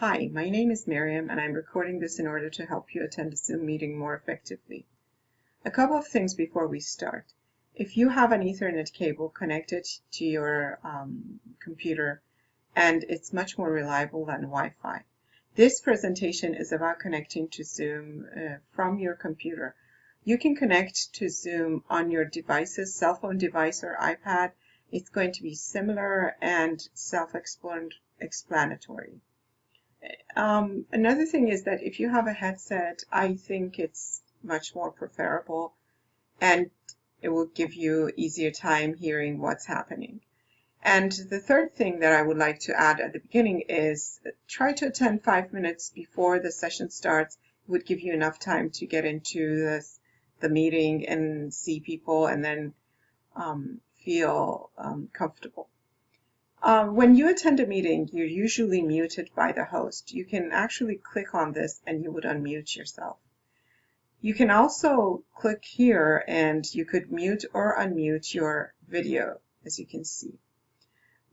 Hi, my name is Miriam, and I'm recording this in order to help you attend a Zoom meeting more effectively. A couple of things before we start. If you have an Ethernet cable connected to your computer, and it's much more reliable than Wi-Fi. This presentation is about connecting to Zoom from your computer. You can connect to Zoom on your devices, cell phone device or iPad. It's going to be similar and self-explanatory. Another thing is that if you have a headset, I think it's much more preferable and it will give you easier time hearing what's happening. And the third thing that I would like to add at the beginning is try to attend 5 minutes before the session starts. It would give you enough time to get into the meeting and see people and then feel comfortable. When you attend a meeting, you're usually muted by the host. You can actually click on this and you would unmute yourself. You can also click here and you could mute or unmute your video, as you can see.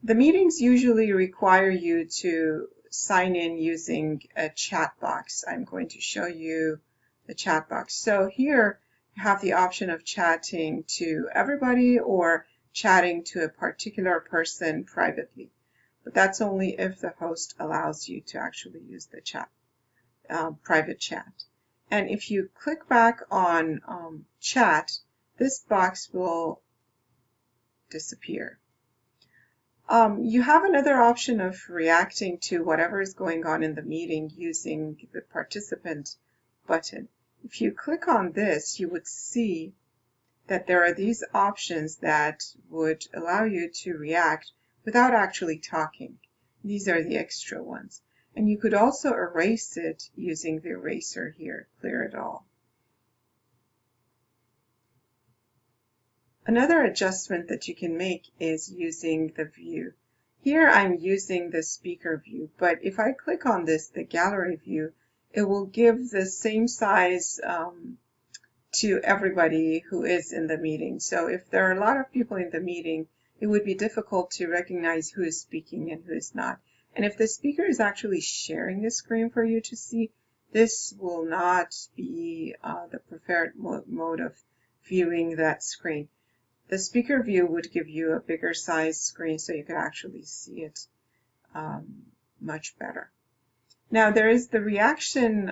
The meetings usually require you to sign in using a chat box. I'm going to show you the chat box. So here you have the option of chatting to everybody or chatting to a particular person privately, but that's only if the host allows you to actually use the chat, private chat. And if you click back on chat, this box will disappear. You have another option of reacting to whatever is going on in the meeting using the participant button. If you click on this, you would see that there are these options that would allow you to react without actually talking. These are the extra ones. And you could also erase it using the eraser here, clear it all. Another adjustment that you can make is using the view. Here I'm using the speaker view, but if I click on this, the gallery view, it will give the same size to everybody who is in the meeting. So if there are a lot of people in the meeting, it would be difficult to recognize who is speaking and who is not. And if the speaker is actually sharing the screen for you to see, this will not be the preferred mode of viewing that screen. The speaker view would give you a bigger size screen so you could actually see it much better. Now there is the reaction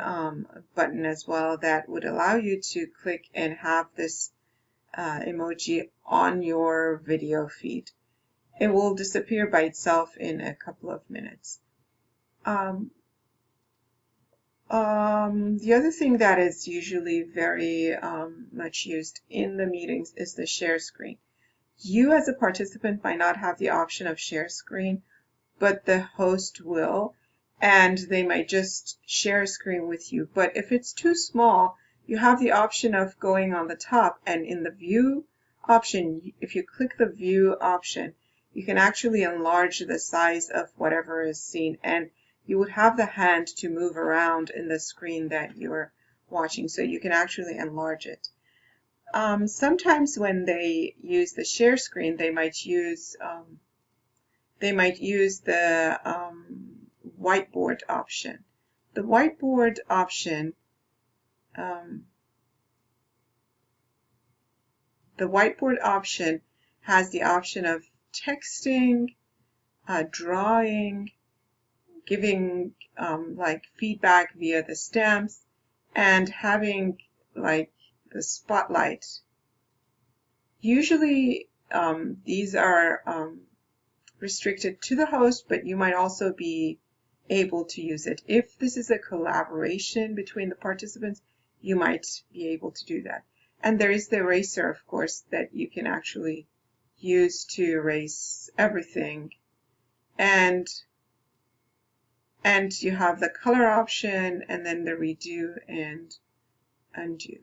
button as well that would allow you to click and have this emoji on your video feed. It will disappear by itself in a couple of minutes. The other thing that is usually very much used in the meetings is the share screen. You as a participant might not have the option of share screen, but the host will, and they might just share a screen with you. But if it's too small, you have the option of going on the top, and in the view option, if you click the view option, you can actually enlarge the size of whatever is seen, and you would have the hand to move around in the screen that you're watching, so you can actually enlarge it. Sometimes when they use the share screen, they might use the whiteboard option. The whiteboard option has the option of texting, drawing, giving like feedback via the stamps, and having like the spotlight. Usually these are restricted to the host, but you might also be able to use it. If this is a collaboration between the participants, you might be able to do that. And there is the eraser, of course, that you can actually use to erase everything. And you have the color option and then the redo and undo.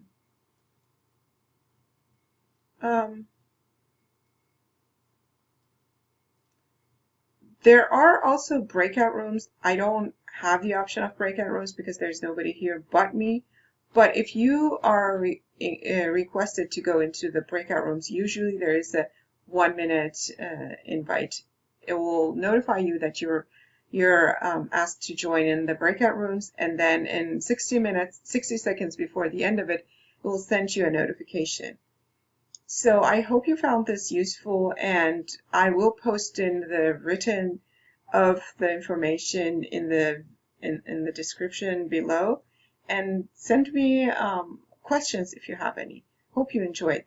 There are also breakout rooms. I don't have the option of breakout rooms because there's nobody here but me. But if you are requested to go into the breakout rooms, usually there is a 1-minute invite. It will notify you that you're you're asked to join in the breakout rooms, and then in 60 seconds before the end of it, it will send you a notification. So I hope you found this useful, and I will post in the written of the information in the description below, and send me questions if you have any. Hope you enjoyed.